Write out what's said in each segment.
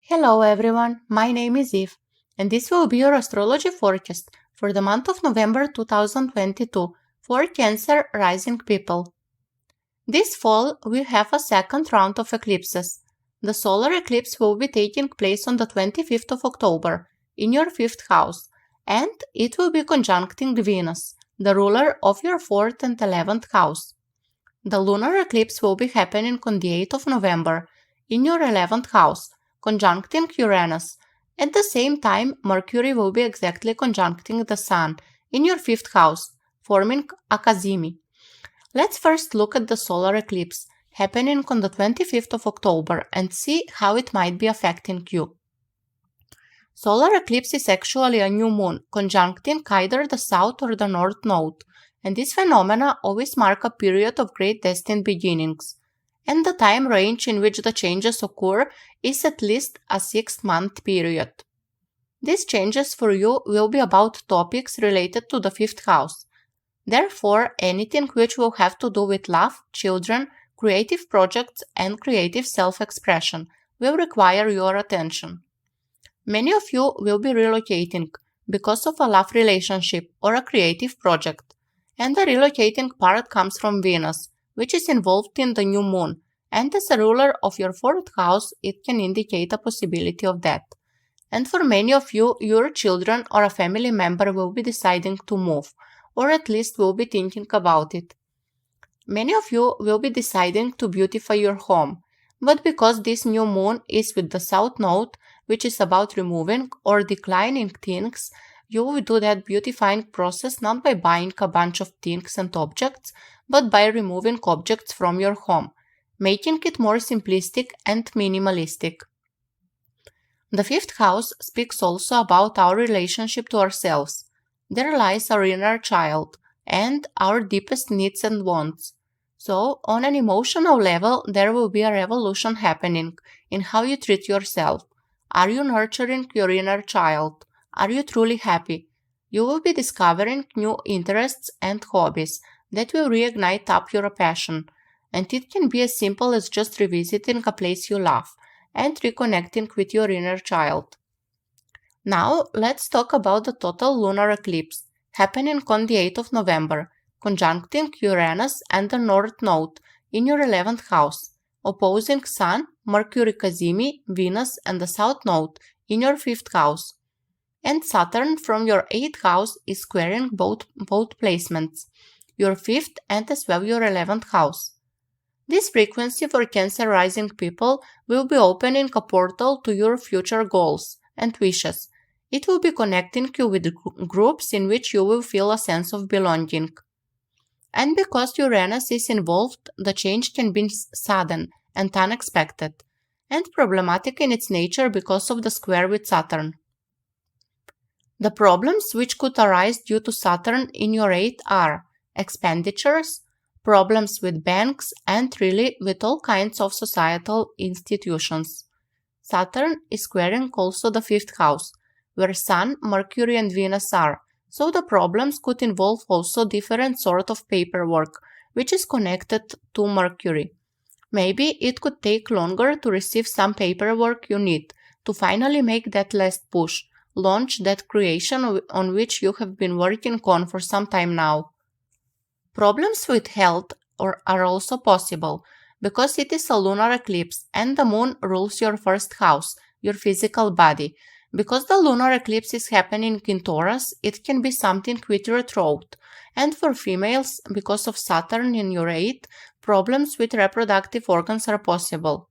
Hello everyone, my name is Eve, and this will be your astrology forecast for the month of November 2022 for Cancer rising people. This fall, we have a second round of eclipses. The solar eclipse will be taking place on the 25th of October in your 5th house, and it will be conjuncting Venus, the ruler of your 4th and 11th house. The lunar eclipse will be happening on the 8th of November in your 11th house, conjuncting Uranus. At the same time, Mercury will be exactly conjuncting the Sun in your 5th house, forming a cazimi. Let's first look at the solar eclipse happening on the 25th of October and see how it might be affecting you. Solar eclipse is actually a new moon conjuncting either the south or the north node, and this phenomena always mark a period of great destined beginnings, and the time range in which the changes occur is at least a 6-month period. These changes for you will be about topics related to the 5th house. Therefore, anything which will have to do with love, children, creative projects, and creative self-expression will require your attention. Many of you will be relocating because of a love relationship or a creative project, and the relocating part comes from Venus, which is involved in the new moon, and as a ruler of your 4th house, it can indicate a possibility of that. And for many of you, your children or a family member will be deciding to move, or at least will be thinking about it. Many of you will be deciding to beautify your home, but because this new moon is with the south node, which is about removing or declining things, you will do that beautifying process not by buying a bunch of things and objects, but by removing objects from your home, making it more simplistic and minimalistic. The 5th house speaks also about our relationship to ourselves. There lies our inner child and our deepest needs and wants. So, on an emotional level, there will be a revolution happening in how you treat yourself. Are you nurturing your inner child? Are you truly happy? You will be discovering new interests and hobbies that will reignite up your passion, and it can be as simple as just revisiting a place you love and reconnecting with your inner child. Now, let's talk about the total lunar eclipse happening on the 8th of November, conjuncting Uranus and the North Node in your 11th house, opposing Sun, Mercury cazimi, Venus, and the South Node in your 5th house. And Saturn from your 8th house is squaring both placements, your 5th and as well your 11th house. This frequency for Cancer rising people will be opening a portal to your future goals and wishes. It will be connecting you with groups in which you will feel a sense of belonging. And because Uranus is involved, the change can be sudden and unexpected, and problematic in its nature because of the square with Saturn. The problems which could arise due to Saturn in your 8th are expenditures, problems with banks, and really with all kinds of societal institutions. Saturn is squaring also the 5th house, where Sun, Mercury, and Venus are, so the problems could involve also different sort of paperwork, which is connected to Mercury. Maybe it could take longer to receive some paperwork you need to finally make that last push, launch that creation on which you have been working on for some time now. Problems with health are also possible, because it is a lunar eclipse and the moon rules your 1st house, your physical body. Because the lunar eclipse is happening in Taurus, it can be something with your throat. And for females, because of Saturn in your 8th, problems with reproductive organs are possible.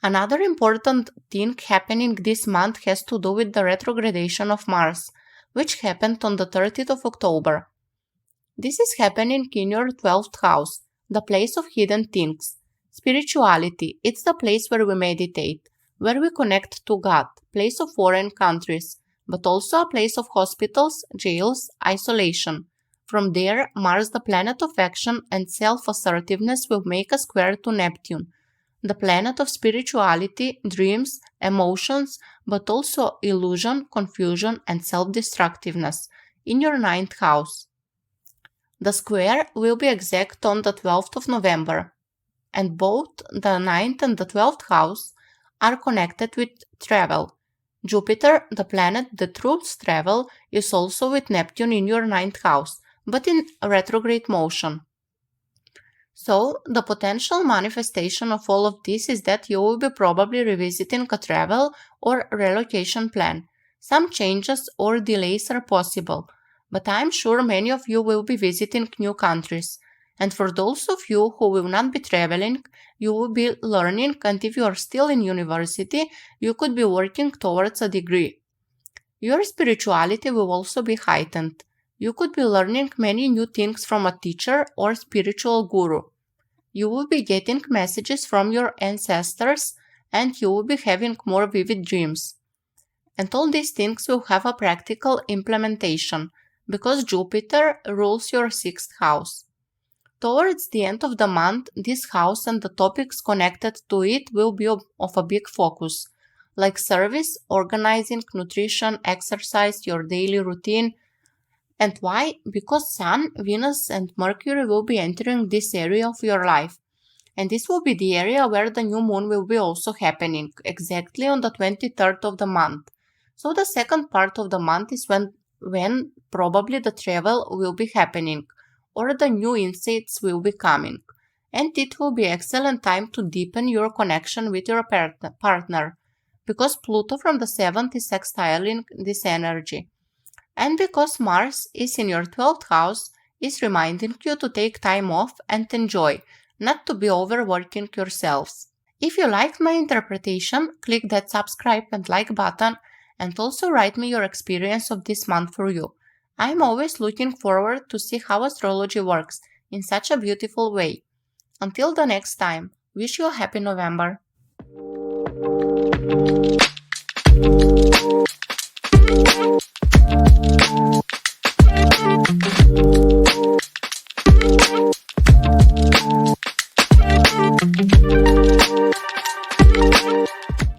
Another important thing happening this month has to do with the retrogradation of Mars, which happened on the 30th of October. This is happening in your 12th house, the place of hidden things. Spirituality, it's the place where we meditate, where we connect to God, place of foreign countries, but also a place of hospitals, jails, isolation. From there, Mars, the planet of action and self-assertiveness, will make a square to Neptune, the planet of spirituality, dreams, emotions, but also illusion, confusion, and self-destructiveness, in your 9th house. The square will be exact on the 12th of November, and both the 9th and the 12th house are connected with travel. Jupiter, the planet that rules travel, is also with Neptune in your ninth house, but in retrograde motion. So, the potential manifestation of all of this is that you will be probably revisiting a travel or relocation plan. Some changes or delays are possible, but I'm sure many of you will be visiting new countries. And for those of you who will not be traveling, you will be learning, and if you are still in university, you could be working towards a degree. Your spirituality will also be heightened. You could be learning many new things from a teacher or spiritual guru. You will be getting messages from your ancestors and you will be having more vivid dreams. And all these things will have a practical implementation because Jupiter rules your sixth house. Towards the end of the month, this house and the topics connected to it will be of a big focus, like service, organizing, nutrition, exercise, your daily routine. And why? Because Sun, Venus, and Mercury will be entering this area of your life. And this will be the area where the new moon will be also happening, exactly on the 23rd of the month. So the second part of the month is when probably the travel will be happening, or the new insights will be coming. And it will be excellent time to deepen your connection with your partner, because Pluto from the 7th is sextiling this energy. And because Mars is in your 12th house, is reminding you to take time off and enjoy, not to be overworking yourselves. If you liked my interpretation, click that subscribe and like button and also write me your experience of this month for you. I'm always looking forward to see how astrology works in such a beautiful way. Until the next time, wish you a happy November.